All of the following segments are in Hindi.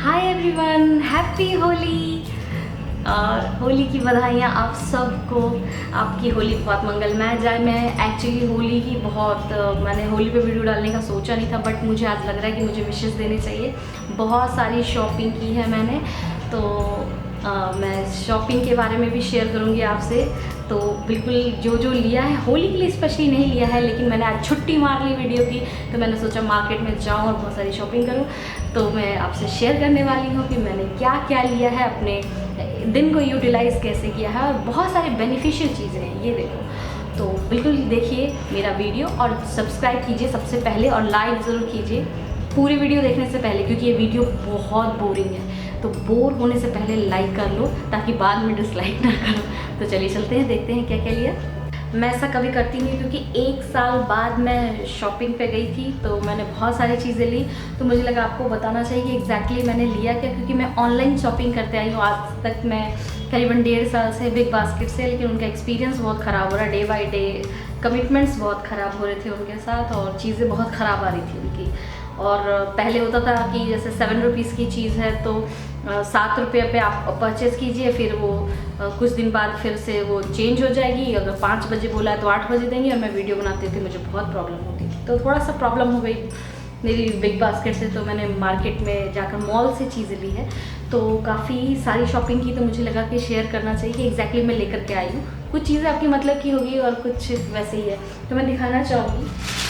Hi everyone, happy Holi. और होली की बधाइयाँ आप सबको। आपकी होली बहुत मंगलमय जाए। मैं एक्चुअली होली की मैंने होली पे वीडियो डालने का सोचा नहीं था, बट मुझे आज लग रहा है कि मुझे विशेस देने चाहिए। बहुत सारी शॉपिंग की है मैंने, तो मैं शॉपिंग के बारे में भी शेयर करूँगी आपसे। तो बिल्कुल जो जो लिया है होली के लिए स्पेशली नहीं लिया है, लेकिन मैंने आज छुट्टी मार ली वीडियो की, तो मैंने सोचा मार्केट में जाऊँ और बहुत सारी शॉपिंग करूँ। तो मैं आपसे शेयर करने वाली हूँ कि मैंने क्या क्या लिया है, अपने दिन को यूटिलाइज़ कैसे किया है, और बहुत सारे बेनिफिशियल चीज़ें हैं, ये देखो। तो बिल्कुल देखिए मेरा वीडियो और सब्सक्राइब कीजिए सबसे पहले, और लाइक ज़रूर कीजिए पूरी वीडियो देखने से पहले, क्योंकि ये वीडियो बहुत बोरिंग है। तो बोर होने से पहले लाइक कर लो ताकि बाद में डिसलाइक ना करो। तो चलिए चलते हैं, देखते हैं क्या क्या लिया। मैं ऐसा कभी करती नहीं, क्योंकि 1 साल बाद मैं शॉपिंग पे गई थी, तो मैंने बहुत सारी चीज़ें ली। तो मुझे लगा आपको बताना चाहिए कि एग्जैक्टली मैंने लिया क्या, क्योंकि मैं ऑनलाइन शॉपिंग करते आई हूँ आज तक। मैं करीबन 1.5 साल से बिग बास्केट से, लेकिन उनका एक्सपीरियंस बहुत ख़राब हो रहा है डे बाई डे। कमिटमेंट्स बहुत ख़राब हो रहे थे उनके साथ, और चीज़ें बहुत ख़राब आ रही थी उनकी। और पहले होता था कि जैसे 7 रुपीज़ की चीज़ है तो 7 रुपये पे आप परचेज़ कीजिए, फिर वो कुछ दिन बाद फिर से वो चेंज हो जाएगी। अगर 5 बजे बोला है तो 8 बजे देंगे, और मैं वीडियो बनाती थी, मुझे बहुत प्रॉब्लम होती थी। तो थोड़ा सा प्रॉब्लम हो गई मेरी बिग बास्केट से, तो मैंने मार्केट में जाकर मॉल से चीज़ें ली है। तो काफ़ी सारी शॉपिंग की, तो मुझे लगा कि शेयर करना चाहिए कि एग्जैक्टली मैं लेकर के आई हूँ। कुछ चीज़ें आपकी मतलब की होगी और कुछ वैसे ही है, तो मैं दिखाना चाहूँगी।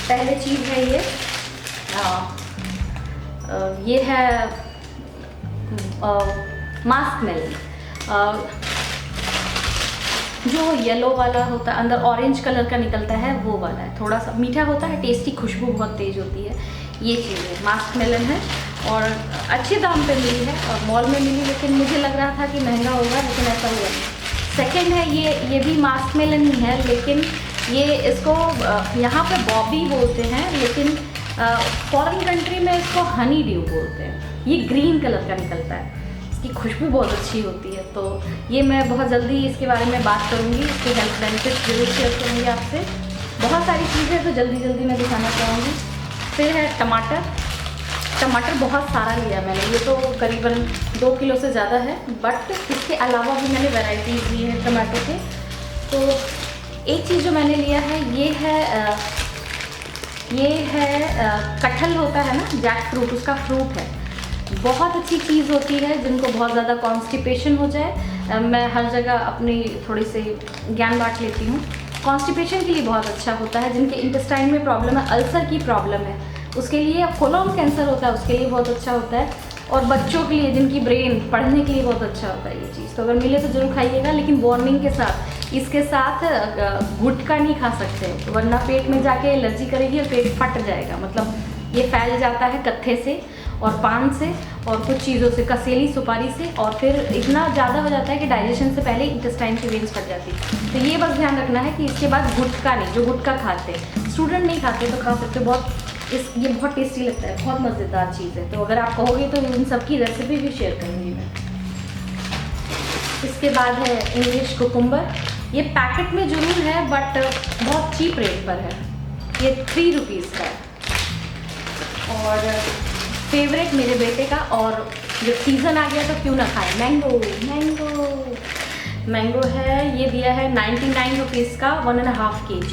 पहले चीज़ है ये है मास्क मेलन, जो येलो वाला होता है, अंदर ऑरेंज कलर का निकलता है, वो वाला है। थोड़ा सा मीठा होता है, टेस्टी, खुशबू बहुत तेज़ होती है। ये चीज़ है, मास्क मेलन है, और अच्छे दाम पे मिली है, और मॉल में मिली, लेकिन मुझे लग रहा था कि महंगा होगा, लेकिन ऐसा हुआ नहीं। सेकेंड है ये भी मास्क मेलन ही है, लेकिन ये इसको यहाँ पे बॉबी बोलते हैं, लेकिन फॉरेन कंट्री में इसको हनी ड्यू बोलते हैं। ये ग्रीन कलर का निकलता है, इसकी खुशबू बहुत अच्छी होती है। तो ये मैं बहुत जल्दी इसके बारे में बात करूँगी, इसके हेल्थ बेनिफिट्स जरूर शेयर करूँगी आपसे। बहुत सारी चीज़ें तो जल्दी जल्दी मैं दिखाना चाहूँगी। फिर है टमाटर बहुत सारा लिया मैंने, ये तो करीबन 2 किलो से ज़्यादा है, बट इसके अलावा भी मैंने वैराइटीज़ ली है टमाटो के। तो एक चीज़ जो मैंने लिया है ये है कटहल होता है ना, जैक फ्रूट, उसका फ्रूट है। बहुत अच्छी चीज़ होती है जिनको बहुत ज़्यादा कॉन्स्टिपेशन हो जाए। मैं हर जगह अपनी थोड़ी सी ज्ञान बांट लेती हूँ। कॉन्स्टिपेशन के लिए बहुत अच्छा होता है, जिनके इंटेस्टाइन में प्रॉब्लम है, अल्सर की प्रॉब्लम है, उसके लिए, कोलोन कैंसर होता है उसके लिए बहुत अच्छा होता है, और बच्चों के लिए जिनकी ब्रेन पढ़ने के लिए बहुत अच्छा होता है ये चीज़। तो अगर मिले तो ज़रूर खाइएगा, लेकिन वार्निंग के साथ। इसके साथ गुटखा नहीं खा सकते, वरना पेट में जाके एलर्जी करेगी और पेट फट जाएगा। मतलब ये फैल जाता है कत्थे से और पान से और कुछ चीज़ों से, कसेली, सुपारी से, और फिर इतना ज़्यादा हो जाता है कि डाइजेशन से पहले इंटेस्टाइन की वेन्स फट जाती है। तो ये बस ध्यान रखना है कि इसके बाद गुटखा नहीं, जो गुटखा खाते हैं, स्टूडेंट नहीं खाते तो खा सकते। ये बहुत टेस्टी लगता है, बहुत मज़ेदार चीज़ है। तो अगर आप कहोगे तो इन सब की रेसिपी भी शेयर करूँगी मैं। इसके बाद है इंग्लिश कुकुम्बर। ये पैकेट में ज़रूर है, बट बहुत चीप रेट पर है, ये 3 रुपीज़ का है। और फेवरेट मेरे बेटे का, और जब सीज़न आ गया तो क्यों ना खाए, मैंगो है। ये दिया है 99 रुपीज़ का, 1.5 kg।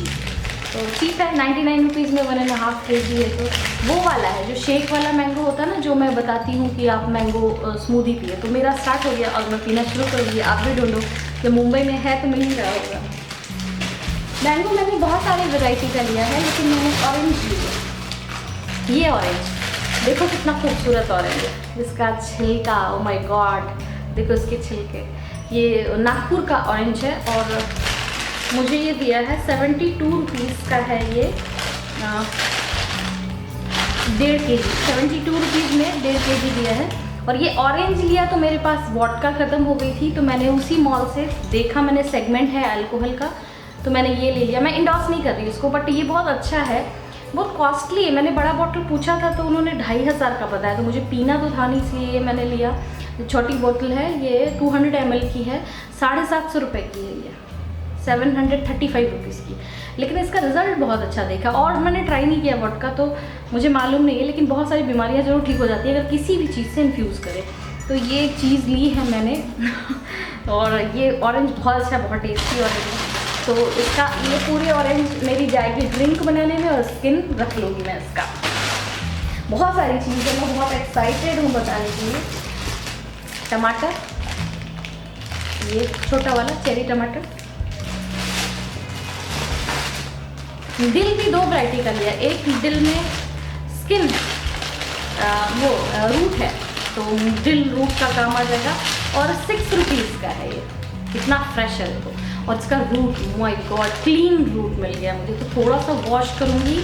तो चीप है, 99 रुपीज़ में 1.5 kg है। तो वो वाला है जो शेक वाला मैंगो होता है ना, जो मैं बताती हूँ कि आप मैंगो स्मूदी पिए। तो मेरा स्टार्ट हो गया और मैं पीना शुरू कर दिया। आप भी ढूंढो, कि मुंबई में है तो मिल ही रहा होगा। मैंगो मैंने बहुत सारी वैरायटी का लिया है, लेकिन मैंने ऑरेंज लिया। ये ऑरेंज देखो कितना खूबसूरत ऑरेंज है, इसका छिलका, ओ माय गॉड, देखो इसके छिलके। ये नागपुर का ऑरेंज है, और मुझे ये दिया है 72 रुपीज़ का है ये, 1.5 kg, 72 रुपीज़ में 1.5 kg दिया है। और ये ऑरेंज लिया तो मेरे पास वॉडका ख़त्म हो गई थी, तो मैंने उसी मॉल से देखा, मैंने सेगमेंट है अल्कोहल का, तो मैंने ये ले लिया। मैं इंडोर्स नहीं कर रही इसको, बट ये बहुत अच्छा है, बहुत कॉस्टली है। मैंने बड़ा बॉटल पूछा था तो उन्होंने 2500 का बताया, तो मुझे पीना तो था नहीं, इसलिए ये मैंने लिया। छोटी बोतल है, ये 200 ml की है, 750 रुपये की है ये, 735 रुपीज़ की, लेकिन इसका रिज़ल्ट बहुत अच्छा देखा। और मैंने ट्राई नहीं किया वोडका, तो मुझे मालूम नहीं है, लेकिन बहुत सारी बीमारियां ज़रूर ठीक हो जाती है अगर किसी भी चीज़ से इन्फ्यूज़ करें। तो ये चीज़ ली है मैंने और ये ऑरेंज बहुत अच्छा, बहुत टेस्टी ऑरेंज है। तो इसका ये पूरे ऑरेंज मेरी जाएगी ड्रिंक बनाने में और स्किन रख लूँगी मैं इसका। बहुत सारी चीज़ें, मैं बहुत एक्साइटेड हूँ बताने के लिए। टमाटर, ये छोटा वाला चेरी टमाटर। दिल भी 2 वैरायटी का लिया, एक दिल में स्किन वो रूट है, तो दिल रूट का काम आ जाएगा, और 6 रुपीज़ का है ये, इतना फ्रेश है देखो। और इसका root, my God, clean root मिल गया मुझे, तो थोड़ा सा वॉश करूँगी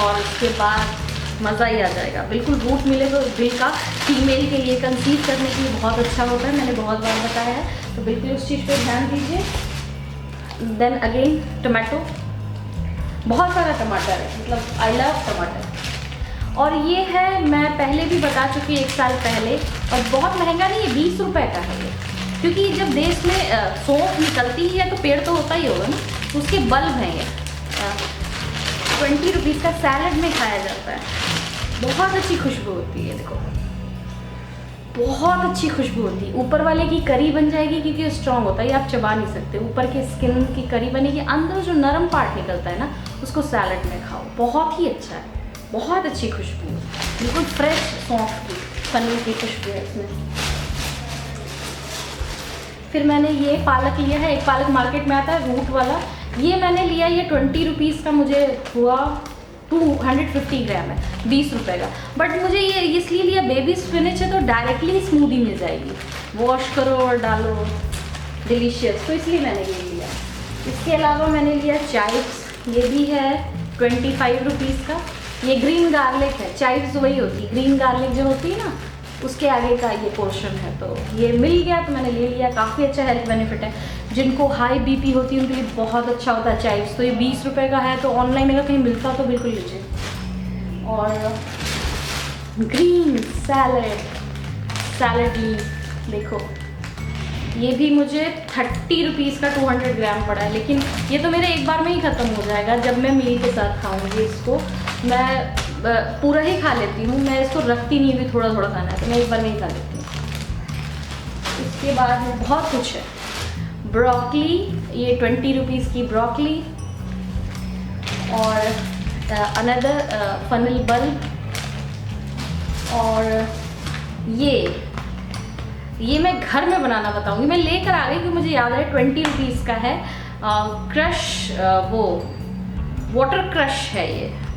और उसके बाद मज़ा ही आ जाएगा। बिल्कुल रूट मिले तो दिल का फीमेल के लिए कंसीव करने के लिए बहुत अच्छा होता है, मैंने बहुत बार बताया है, तो बिल्कुल उस चीज़ पे ध्यान दीजिए। देन अगेन टमाटो, बहुत सारा टमाटर है, मतलब आई लव टमाटर। और ये है, मैं पहले भी बता चुकी 1 साल पहले, और बहुत महंगा नहीं है, 20 रुपये का है ये, क्योंकि जब देश में सौंफ निकलती ही है तो पेड़ तो होता ही होगा ना, उसके बल्ब हैं ये। 20 रुपीज़ का सैलड में खाया जाता है, बहुत अच्छी खुशबू होती है, देखो बहुत अच्छी खुशबू होती है। ऊपर वाले की करी बन जाएगी क्योंकि स्ट्रॉन्ग होता है, ये आप चबा नहीं सकते। ऊपर के स्किन की करी बनेगी, अंदर जो नरम पार्ट निकलता है ना, उसको सैलड में खाओ, बहुत ही अच्छा है, बहुत अच्छी खुशबू, बिल्कुल फ्रेश सौंफ की, पनीर की खुशबू है इसमें। फिर मैंने ये पालक लिया है, एक पालक मार्केट में आता है रूट वाला, ये मैंने लिया, ये 20 रुपीज़ का मुझे हुआ, 250 ग्राम है, 20 रुपये का। बट मुझे ये इसलिए लिया, बेबी स्पिनच है तो डायरेक्टली स्मूदी मिल जाएगी, वॉश करो और डालो, डिलीशियस, तो इसलिए मैंने ये लिया। इसके अलावा मैंने लिया चाइव्स, ये भी है 25 रुपीज़ का, ये ग्रीन गार्लिक है, चाइव्स वही होती है, ग्रीन गार्लिक जो होती है ना, उसके आगे का ये पोर्शन है, तो ये मिल गया तो मैंने ले लिया। काफ़ी अच्छा हेल्थ बेनिफिट है, जिनको हाई बीपी होती है उनके लिए बहुत अच्छा होता है चाइव्स। तो ये 20 रुपये का है, तो ऑनलाइन अगर कहीं मिलता तो बिल्कुल लीजिए। और ग्रीन सैलड लीफ, देखो ये भी मुझे 30 रुपीज़ का 200 ग्राम पड़ा है, लेकिन ये तो मेरे एक बार में ही ख़त्म हो जाएगा जब मैं मील के साथ खाऊंगी इसको। मैं पूरा ही खा लेती हूँ, मैं इसको रखती नहीं भी, थोड़ा थोड़ा खाना है तो मैं एक बार में ही खा लेती हूँ। इसके बाद में बहुत कुछ है, ब्रोकली, ये 20 रुपीज़ की ब्रोकली, और अनदर फनल बल्ब, और ये मैं घर में बनाना बताऊंगी, मैं लेकर आ गई क्योंकि मुझे याद है 20 रुपीज़ का है, क्रश, वो वाटर क्रश है,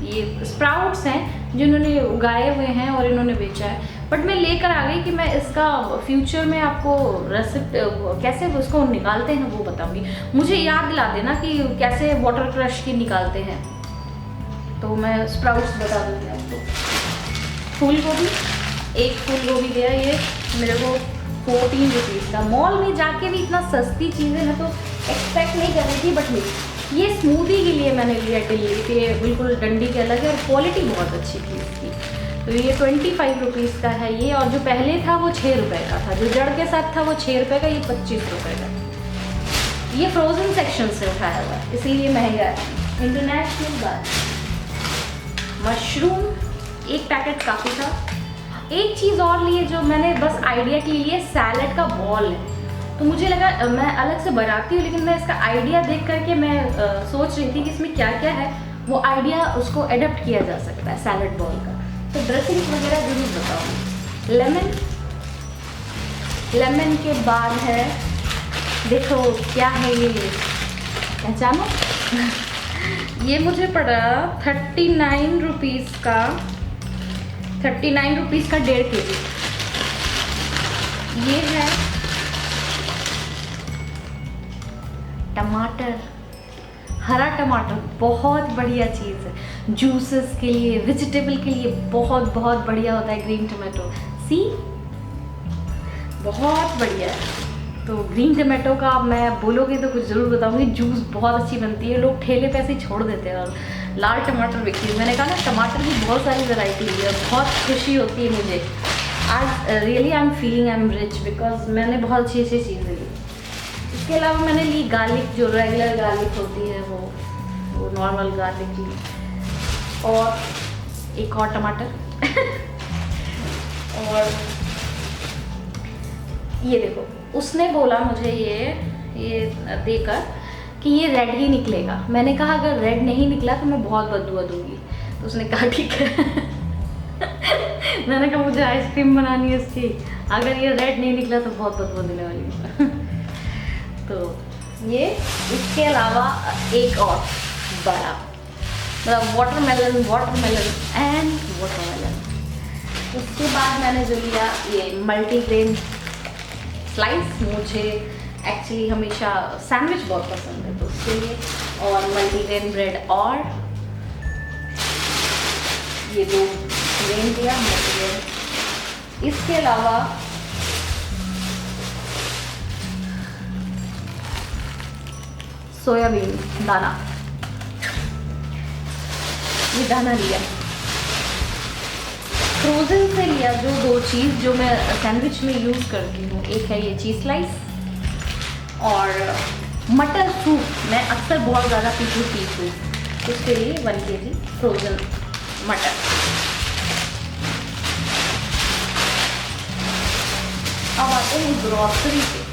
ये स्प्राउट्स हैं जिन्होंने उगाए हुए हैं और इन्होंने बेचा है। बट मैं लेकर आ गई कि मैं इसका फ्यूचर में आपको रेसिपी कैसे उसको निकालते हैं वो बताऊंगी। मुझे याद दिला देना कि कैसे वाटर क्रश की निकालते हैं, तो मैं स्प्राउट्स बता दूँगी आपको। फूल गोभी, एक फूल गोभी दिया, ये मेरे को 14 रुपीज़ का। मॉल में जाके भी इतना सस्ती चीज़ें मैं तो एक्सपेक्ट नहीं कर रही थी, बट नहीं, ये स्मूदी के लिए मैंने लिया दिल्ली के, बिल्कुल डंडी के अलग है और क्वालिटी बहुत अच्छी थी इसकी। तो ये 25 रुपीज़ का है ये, और जो पहले था वो 6 रुपये का था, जो जड़ के साथ था वो 6 रुपये का, ये 25 रुपये का। ये फ्रोज़न सेक्शन से उठाया हुआ है इसीलिए महंगा है। इंटरनेशनल बात, मशरूम एक पैकेट काफ़ी था। एक चीज़ और ली है जो मैंने बस आइडिया के लिए, सैलड का बॉल है, तो मुझे लगा मैं अलग से बनाती हूँ, लेकिन मैं इसका आइडिया देख करके मैं सोच रही थी कि इसमें क्या क्या है, वो आइडिया उसको एडप्ट किया जा सकता है सैलड बॉल का। तो ड्रेसिंग वगैरह जरूर बताऊँ। लेमन के बाद है, देखो क्या है ये, पहचानो ये मुझे पड़ा 39 रुपीज़ का, 39 रुपीज़ का 1.5 kg। ये है टमाटर, हरा टमाटर, बहुत बढ़िया चीज़ है जूसेस के लिए, वेजिटेबल के लिए बहुत बहुत बढ़िया होता है ग्रीन टमाटो। सी, बहुत बढ़िया है। तो ग्रीन टमाटो का मैं बोलोगे तो कुछ ज़रूर बताऊंगी, जूस बहुत अच्छी बनती है, लोग ठेले पे ऐसे ही छोड़ देते हैं। और लाल टमाटर बिकती है, मैंने कहा ना टमाटर की बहुत सारी वैरायटी है, बहुत खुशी होती है मुझे। आज really I am feeling I am rich because मैंने बहुत अच्छी अच्छी चीज़ें ली। इसके अलावा मैंने ली गार्लिक, जो रेगुलर गार्लिक होती है वो नॉर्मल गार्लिक ली, और एक और टमाटर और ये देखो, उसने बोला मुझे ये देकर कि ये रेड ही निकलेगा। मैंने कहा अगर रेड नहीं निकला तो मैं बहुत बददुआ दूंगी। तो उसने कहा ठीक है। मैंने कहा मुझे आइसक्रीम बनानी है इसकी, अगर ये रेड नहीं निकला तो बहुत बदबू देने वाली हूँ। तो ये, इसके अलावा एक और बड़ा, मतलब वाटरमेलन एंड वाटरमेलन। उसके बाद मैंने जो लिया ये मल्टीग्रेन स्लाइस। मुझे एक्चुअली हमेशा सैंडविच बहुत पसंद है तो उसके लिए, और मल्टीग्रेन ब्रेड, और ये 2 ग्रेन दिया मल्टीग्रेन। इसके अलावा सोयाबीन दाना, ये दाना लिया। फ्रोज़न से लिया जो 2 चीज़ जो मैं सैंडविच में यूज़ करती हूँ, एक है ये चीज़ स्लाइस, और मटर सूप मैं अक्सर बहुत ज़्यादा पीती हूँ, उसके लिए 1 kg फ्रोज़न मटर। अब आते हैं ग्रॉसरी पे।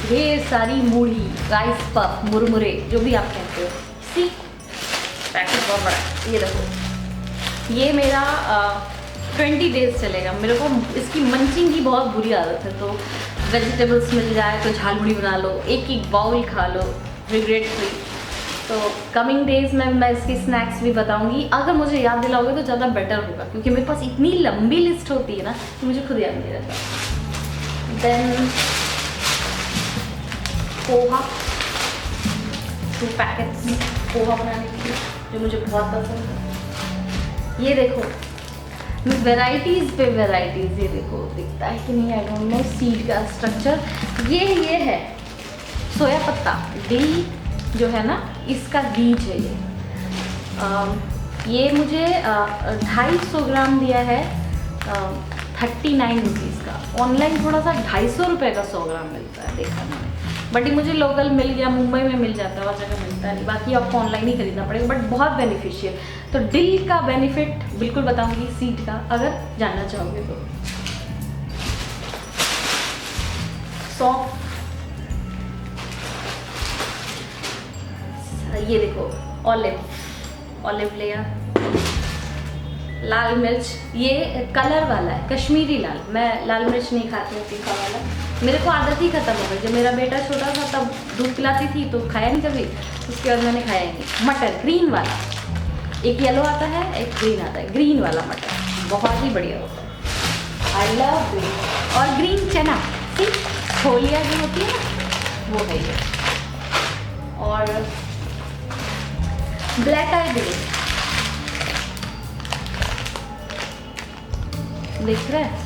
ढेर सारी मूढ़ी, राइस पफ, मुरमुरे, जो भी आप कहते हो। सी पैकेट बहुत बड़ा, ये देखो, ये मेरा 20 डेज चलेगा। मेरे को इसकी मंचिंग की बहुत बुरी आदत है, तो वेजिटेबल्स मिल जाए तो झालमुड़ी बना लो, एक बाउल खा लो, रिग्रेट फ्री। तो कमिंग डेज में मैं इसकी स्नैक्स भी बताऊंगी। अगर मुझे याद दिलाओगे तो ज़्यादा बेटर होगा, क्योंकि मेरे पास इतनी लंबी लिस्ट होती है ना कि मुझे खुद याद नहीं रहता। देन पोहा, 2 पैकेट्स पोहा बनाने के लिए, जो मुझे बहुत पसंद है। ये देखो, वेराइटीज़ पे वेराइटीज़, ये देखो दिखता है कि नहीं, आई डोंट नो। सीड का स्ट्रक्चर ये है सोया पत्ता, दिल जो है ना, इसका बीज है ये मुझे 250 ग्राम दिया है 39 रुपीज़ का। ऑनलाइन थोड़ा सा 250 रुपये का 100 ग्राम मिलता है, देखा मैंने, बट ये मुझे लोकल मिल गया, मुंबई में मिल जाता है, और जगह मिलता नहीं, बाकी आपको ऑनलाइन ही खरीदना पड़ेगा, बट बहुत बेनिफिशियल। तो डिल का बेनिफिट बिल्कुल बताऊंगी, सीड का, अगर जानना चाहोगे तो। सौंफ, ये देखो, ऑलिव लिया। लाल मिर्च, ये कलर वाला है, कश्मीरी लाल। मैं लाल मिर्च नहीं खाती हूँ, तीखा वाला। मेरे को आदत ही खत्म हो गई। जब मेरा बेटा छोटा था तब दूध पिलाती थी तो खाया नहीं कभी, उसके बाद मैंने खाया नहीं। मटर ग्रीन वाला, एक येलो आता है, एक ग्रीन आता है। ग्रीन वाला मटर बहुत ही बढ़िया होता है, आई लव ग्रीन। और ग्रीन चना, ठीक, छोलियाँ जो होती है ना, वो है ये। और ब्लैक आई बीन, दिख रहा है,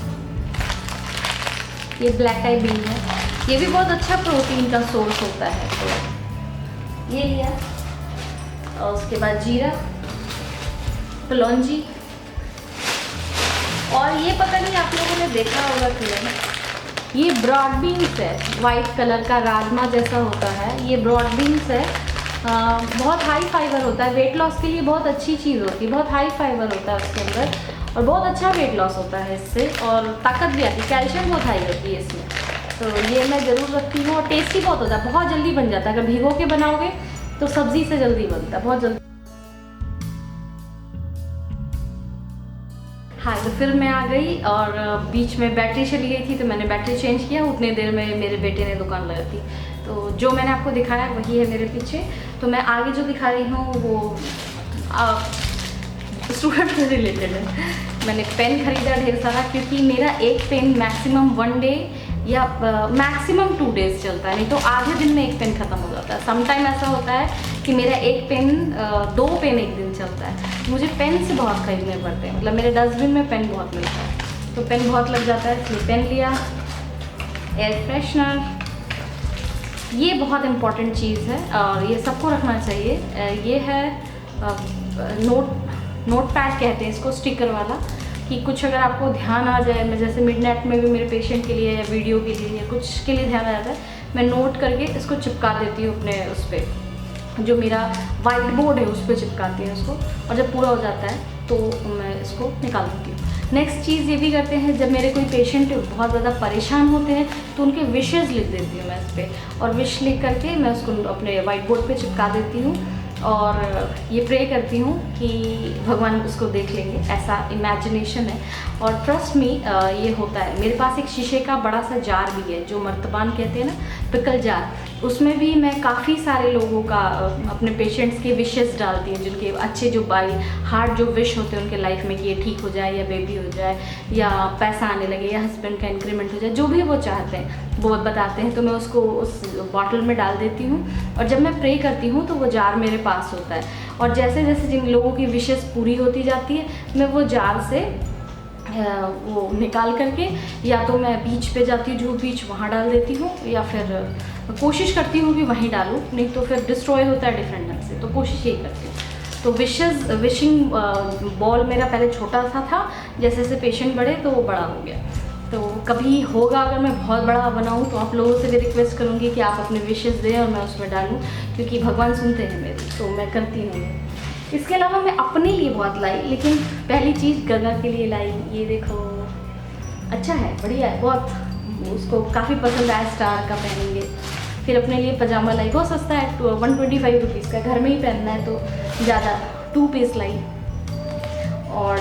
ये ब्लैक आई बीन है। ये भी बहुत अच्छा प्रोटीन का सोर्स होता है, तो ये लिया। और उसके बाद जीरा, कलौंजी, और ये पता नहीं आप लोगों ने देखा होगा कि नहीं, ये ब्रॉड बीन्स है, वाइट कलर का राजमा जैसा होता है। ये ब्रॉड बीन्स है, बहुत हाई फाइबर होता है, वेट लॉस के लिए बहुत अच्छी चीज़ होती है, बहुत हाई फाइबर होता है उसके अंदर, और बहुत अच्छा वेट लॉस होता है इससे, और ताकत भी आती है, कैल्शियम बहुत हाई होती है इसमें। तो ये मैं ज़रूर रखती हूँ, और टेस्टी बहुत होता है, बहुत जल्दी बन जाता है। अगर भिगो के बनाओगे तो सब्ज़ी से जल्दी बनता है, बहुत जल्दी। हाँ, तो फिर मैं आ गई, और बीच में बैटरी चली गई थी, तो मैंने बैटरी चेंज किया। उतने देर में मेरे बेटे ने दुकान लगाई थी, तो जो मैंने आपको दिखाया वही है मेरे पीछे। तो मैं आगे जो दिखा रही हूँ वो स्टूडेंट से रिलेटेड है। मैंने पेन खरीदा ढेर सारा, क्योंकि मेरा एक पेन मैक्सिमम 1 डे या मैक्सिमम 2 डेज चलता है, नहीं तो आधे दिन में एक पेन ख़त्म हो जाता है। समटाइम ऐसा होता है कि मेरा एक पेन 2 पेन एक दिन चलता है। मुझे पेन से बहुत खरीदने पड़ते हैं, मतलब मेरे डस्टबिन में पेन बहुत मिलता है, तो पेन बहुत लग जाता है, इसलिए पेन लिया। एयर फ्रेशनर, ये बहुत इम्पॉर्टेंट चीज़ है और ये सबको रखना चाहिए। ये है नोट पैड कहते हैं इसको, स्टिकर वाला। कि कुछ अगर आपको ध्यान आ जाए, मैं जैसे मिडनाइट में भी मेरे पेशेंट के लिए या वीडियो के लिए या कुछ के लिए ध्यान आ जाता है, मैं नोट करके इसको चिपका देती हूँ अपने उस पर, जो मेरा वाइट बोर्ड है उस पर चिपकाती हूँ उसको, और जब पूरा हो जाता है तो मैं इसको निकाल देती हूँ। नेक्स्ट चीज़ ये भी करते हैं, जब मेरे कोई पेशेंट बहुत ज़्यादा परेशान होते हैं तो उनके विशेज़ लिख देती हूँ मैं इस पर, और विश लिख करके मैं उसको अपने वाइट बोर्ड पे चिपका देती हूँ और ये प्रे करती हूँ कि भगवान उसको देख लेंगे, ऐसा इमेजिनेशन है। और ट्रस्ट मी ये होता है। मेरे पास एक शीशे का बड़ा सा जार भी है, जो मर्तबान कहते हैं ना, पिकल जार, उसमें भी मैं काफ़ी सारे लोगों का अपने पेशेंट्स के विशेस डालती हूँ, जिनके अच्छे जो बाई हार्ट जो विश होते हैं उनके लाइफ में, कि ये ठीक हो जाए या बेबी हो जाए या पैसा आने लगे या हस्बैंड का इंक्रीमेंट हो जाए, जो भी वो चाहते हैं वो बताते हैं, तो मैं उसको उस बॉटल में डाल देती हूँ। और जब मैं प्रे करती हूँ तो वो जार मेरे पास होता है, और जैसे जैसे जिन लोगों की विशेस पूरी होती जाती है, मैं वो जार से वो निकाल करके या तो मैं बीच पे जाती हूँ, जो बीच वहाँ डाल देती हूँ, या फिर कोशिश करती हूँ कि वहीं डालूँ, नहीं तो फिर डिस्ट्रॉय होता है डिफरेंट ढंग से, तो कोशिश यही करती हूँ। तो विशिंग बॉल मेरा पहले छोटा सा था, जैसे जैसे पेशेंट बढ़े तो वो बड़ा हो गया। तो कभी होगा अगर मैं बहुत बड़ा बनाऊँ तो आप लोगों से भी रिक्वेस्ट करूँगी कि आप अपने विशेस दें और मैं उसमें डालूँ, क्योंकि भगवान सुनते हैं मेरी, तो मैं करती हूँ। इसके अलावा मैं अपने लिए बहुत लाई, लेकिन पहली चीज़ गगा के लिए लाई, ये देखो, अच्छा है, बढ़िया है बहुत, उसको काफ़ी पसंद आया, स्टार का पहनेंगे। फिर अपने लिए पजामा लाई, बहुत सस्ता है, 125 रुपीज़ का, घर में ही पहनना है तो ज़्यादा, 2 पीस लाई। और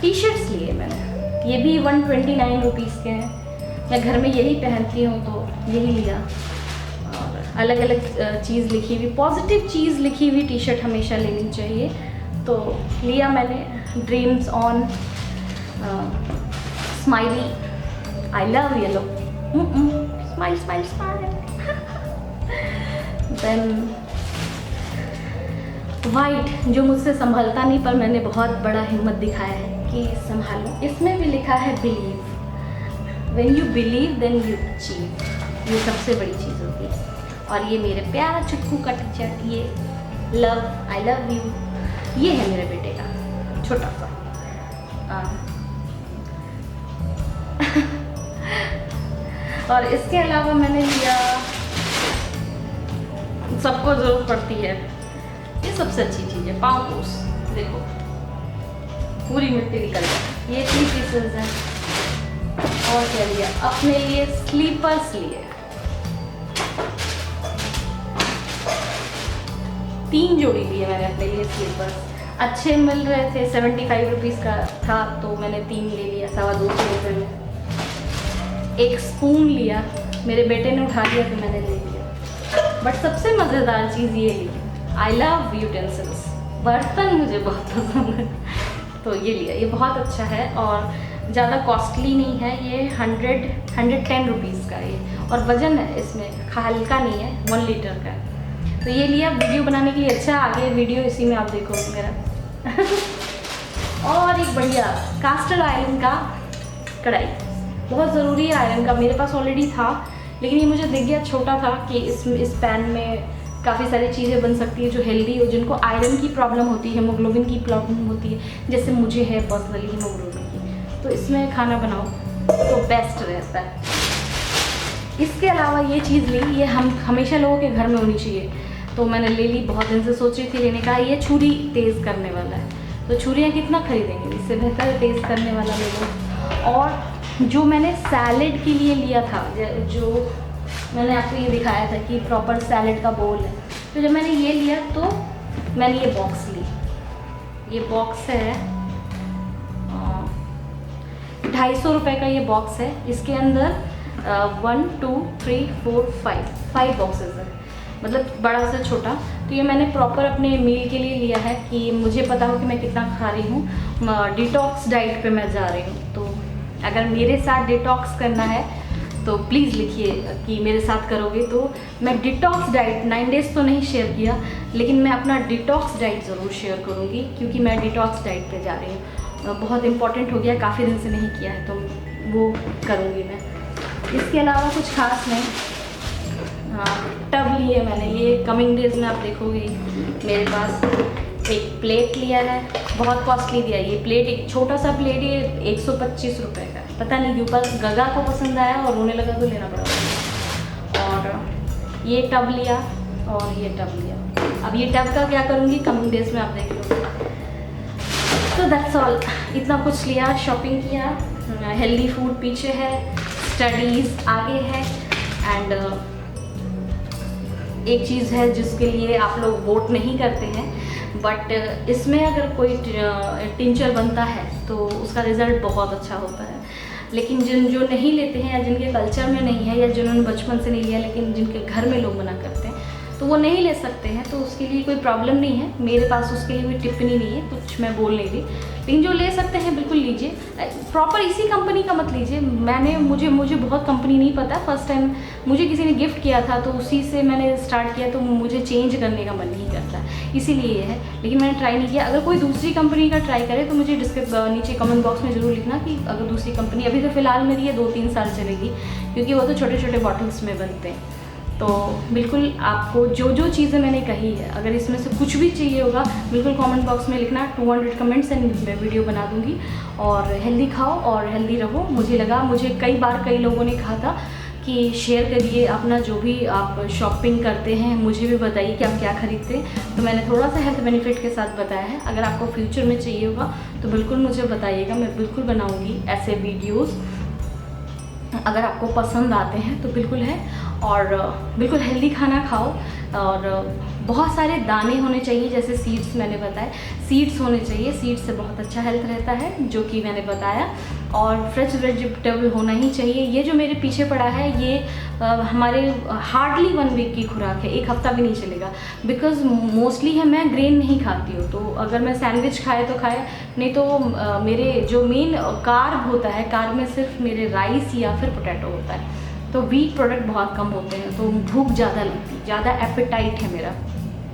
टी शर्ट्स लिए मैंने, ये भी 129 रुपीज़ के हैं, मैं घर में यही पहनती हूँ तो यही लिया। अलग अलग चीज़ लिखी हुई, पॉजिटिव चीज़ लिखी हुई टी शर्ट हमेशा लेनी चाहिए, तो लिया मैंने। Dreams on smiley, I love yellow, smile smile smile. Then white, जो मुझसे संभलता नहीं, पर मैंने बहुत बड़ा हिम्मत दिखाया है कि संभालो। इसमें भी लिखा है believe, when you believe then you achieve, ये सबसे बड़ी चीज़ होती है। और ये मेरे प्यारा चुटकू का टी-शर्ट, ये लव, आई लव यू, ये है मेरे बेटे का छोटा सा। और इसके अलावा मैंने लिया, सबको ज़रूरत पड़ती है, ये सबसे अच्छी चीज़ है, पाँव पोस, देखो पूरी मिट्टी निकल गई, ये 3 पीसेस हैं। और क्या लिया, अपने लिए स्लीपर्स लिए, 3 जोड़ी लिए मैंने अपने लिए स्लीपर्स, अच्छे मिल रहे थे, 75 रुपीज़ का था तो मैंने 3 ले लिया, 250 रुपये में। एक स्पून लिया, मेरे बेटे ने उठा लिया तो मैंने ले लिया। बट सबसे मज़ेदार चीज़ ये ली, आई लव यूटेंसिल्स, बर्तन मुझे बहुत पसंद है तो ये लिया, ये बहुत अच्छा है और ज़्यादा कॉस्टली नहीं है, ये 110 रुपीज़ का ये, और वज़न है इसमें, हल्का नहीं है, 1 लीटर का। तो ये लिया वीडियो बनाने के लिए, अच्छा आगे वीडियो इसी में आप देखो मेरा। और एक बढ़िया कास्टर आयरन का कढ़ाई, बहुत ज़रूरी है आयरन का, मेरे पास ऑलरेडी था लेकिन ये मुझे दिख गया छोटा था कि इस पैन में काफ़ी सारी चीज़ें बन सकती है जो हेल्दी हो, जिनको आयरन की प्रॉब्लम होती है, हीमोग्लोबिन की प्रॉब्लम होती है, जैसे मुझे है पर्सनली हीमोग्लोबिन की, तो इसमें खाना बनाओ तो बेस्ट रहता है। इसके अलावा ये चीज़ ली, ये हम हमेशा लोगों के घर में होनी चाहिए, तो मैंने ले ली, बहुत दिन से सोच रही थी लेने का। ये छुरी तेज़ करने वाला है, तो छुरियाँ कितना खरीदेंगे, इससे बेहतर तेज़ करने वाला ले लो। और जो मैंने सैलेड के लिए लिया था, जो मैंने आपको ये दिखाया था कि प्रॉपर सैलेड का बोल है, तो जब मैंने ये लिया तो मैंने ये बॉक्स ली, ये बॉक्स है 250 रुपये का, ये बॉक्स है, इसके अंदर 1 2 3 4 5 बॉक्सेस है, मतलब बड़ा से छोटा। तो ये मैंने प्रॉपर अपने मील के लिए लिया है कि मुझे पता हो कि मैं कितना खा रही हूँ, डिटॉक्स डाइट पे मैं जा रही हूँ, तो अगर मेरे साथ डिटॉक्स करना है तो प्लीज़ लिखिए कि मेरे साथ करोगे तो मैं डिटॉक्स डाइट 9 डेज़ तो नहीं शेयर किया, लेकिन मैं अपना डिटॉक्स डाइट ज़रूर शेयर करूँगी, क्योंकि मैं डिटॉक्स डाइट पे जा रही हूँ, बहुत इंपॉर्टेंट हो गया, काफ़ी दिन से नहीं किया है तो वो करूँगी मैं। इसके अलावा कुछ खास नहीं। हाँ, टब लिए मैंने, ये कमिंग डेज में आप देखोगे मेरे पास एक प्लेट लिया है, बहुत कॉस्टली दिया ये प्लेट, एक छोटा सा प्लेट ये 125 रुपये का है। पता नहीं क्यों, पर गगा को पसंद आया और रोने लगा तो लेना पड़ा। और ये टब लिया और ये टब लिया। अब ये टब का क्या करूँगी कमिंग डेज में आप देख लो। तो दैट्स ऑल, इतना कुछ लिया, शॉपिंग किया, हेल्दी फूड पीछे है, स्टडीज़ आगे है, एंड एक चीज़ है जिसके लिए आप लोग वोट नहीं करते हैं, बट इसमें अगर कोई टिंचर बनता है तो उसका रिज़ल्ट बहुत अच्छा होता है। लेकिन जो नहीं लेते हैं या जिनके कल्चर में नहीं है या जिन्होंने बचपन से नहीं लिया लेकिन जिनके घर में लोग मना करते हैं तो वो नहीं ले सकते हैं, तो उसके लिए कोई प्रॉब्लम नहीं है। मेरे पास उसके लिए कोई टिप्पणी नहीं है, कुछ मैं बोल नहीं रही। लेकिन जो ले सकते हैं बिल्कुल लीजिए, प्रॉपर इसी कंपनी का मत लीजिए। मुझे बहुत कंपनी नहीं पता, फर्स्ट टाइम मुझे किसी ने गिफ्ट किया था तो उसी से मैंने स्टार्ट किया, तो मुझे चेंज करने का मन नहीं करता, इसीलिए ये है। लेकिन मैंने ट्राई नहीं किया। अगर कोई दूसरी कंपनी का ट्राई करे तो मुझे नीचे कमेंट बॉक्स में ज़रूर लिखना कि अगर दूसरी कंपनी, अभी तो फ़िलहाल मेरी ये 2-3 साल चलेगी क्योंकि वो तो छोटे छोटे बॉटल्स में बनते हैं। तो बिल्कुल आपको जो चीज़ें मैंने कही है, अगर इसमें से कुछ भी चाहिए होगा बिल्कुल कमेंट बॉक्स में लिखना। 200 कमेंट्स एंड मैं वीडियो बना दूंगी। और हेल्दी खाओ और हेल्दी रहो। मुझे कई लोगों ने कहा था कि शेयर करिए अपना जो भी आप शॉपिंग करते हैं, मुझे भी बताइए कि आप क्या खरीदते हैं। तो मैंने थोड़ा सा हेल्थ बेनिफिट के साथ बताया है। अगर आपको फ्यूचर में चाहिए होगा तो बिल्कुल मुझे बताइएगा, मैं बिल्कुल बनाऊँगी ऐसे वीडियोज़। अगर आपको पसंद आते हैं तो बिल्कुल है। और बिल्कुल हेल्दी खाना खाओ और बहुत सारे दाने होने चाहिए, जैसे सीड्स मैंने बताया, सीड्स होने चाहिए। सीड्स से बहुत अच्छा हेल्थ रहता है, जो कि मैंने बताया। और फ्रेश वेजिटेबल होना ही चाहिए। ये जो मेरे पीछे पड़ा है ये हमारे हार्डली 1 वीक की खुराक है, 1 हफ्ता भी नहीं चलेगा। बिकॉज मोस्टली है मैं ग्रेन नहीं खाती हूँ, तो अगर मैं सैंडविच खाए तो खाए, नहीं तो मेरे जो मेन कार्ब होता है, कार्ब में सिर्फ मेरे राइस या फिर पोटैटो होता है। तो वीट प्रोडक्ट बहुत कम होते हैं, तो भूख ज़्यादा लगती, ज़्यादा एपेटाइट है मेरा,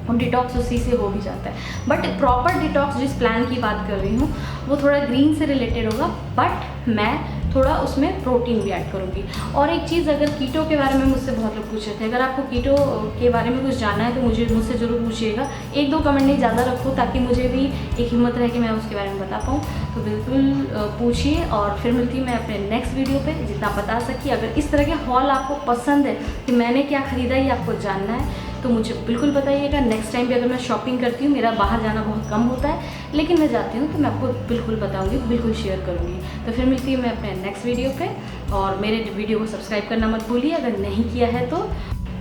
और डिटॉक्स उसी से हो भी जाता है। बट प्रॉपर डिटॉक्स जिस प्लान की बात कर रही हूँ वो थोड़ा ग्रीन से रिलेटेड होगा, बट मैं थोड़ा उसमें प्रोटीन भी ऐड करूँगी। और एक चीज़, अगर कीटो के बारे में मुझसे बहुत लोग पूछे थे, अगर आपको कीटो के बारे में कुछ जानना है तो मुझसे ज़रूर पूछिएगा। 1-2 कमेंट नहीं, ज़्यादा रखो, ताकि मुझे भी एक हिम्मत रहे कि मैं उसके बारे में बता पाऊँ। तो बिल्कुल पूछिए। और फिर मिलती हूँ मैं अपने नेक्स्ट वीडियो पे, जितना बता सकी। अगर इस तरह के हॉल आपको पसंद है कि मैंने क्या ख़रीदा ये आपको जानना है तो मुझे बिल्कुल बताइएगा। नेक्स्ट टाइम भी अगर मैं शॉपिंग करती हूँ, मेरा बाहर जाना बहुत कम होता है, लेकिन मैं जाती हूँ तो मैं आपको बिल्कुल बताऊँगी, बिल्कुल शेयर करूँगी। तो फिर मिलती हूँ मैं अपने नेक्स्ट वीडियो पे। और मेरे वीडियो को सब्सक्राइब करना मत भूलिए, अगर नहीं किया है तो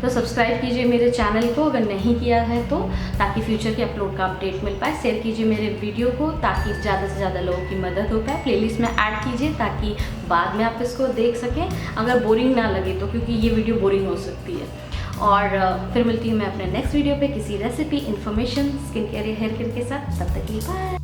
सब्सक्राइब कीजिए मेरे चैनल को, अगर नहीं किया है तो, ताकि फ्यूचर के अपलोड का अपडेट मिल पाए। शेयर कीजिए मेरे वीडियो को ताकि ज़्यादा से ज़्यादा लोगों की मदद हो पाए। प्लेलिस्ट में ऐड कीजिए ताकि बाद में आप इसको देख सकें, अगर बोरिंग ना लगे तो, क्योंकि ये वीडियो बोरिंग हो सकती है। और फिर मिलती हूँ मैं अपने नेक्स्ट वीडियो पे किसी रेसिपी, इन्फॉर्मेशन, स्किन केयर या हेयर केयर के साथ। तब तक के लिए बाय।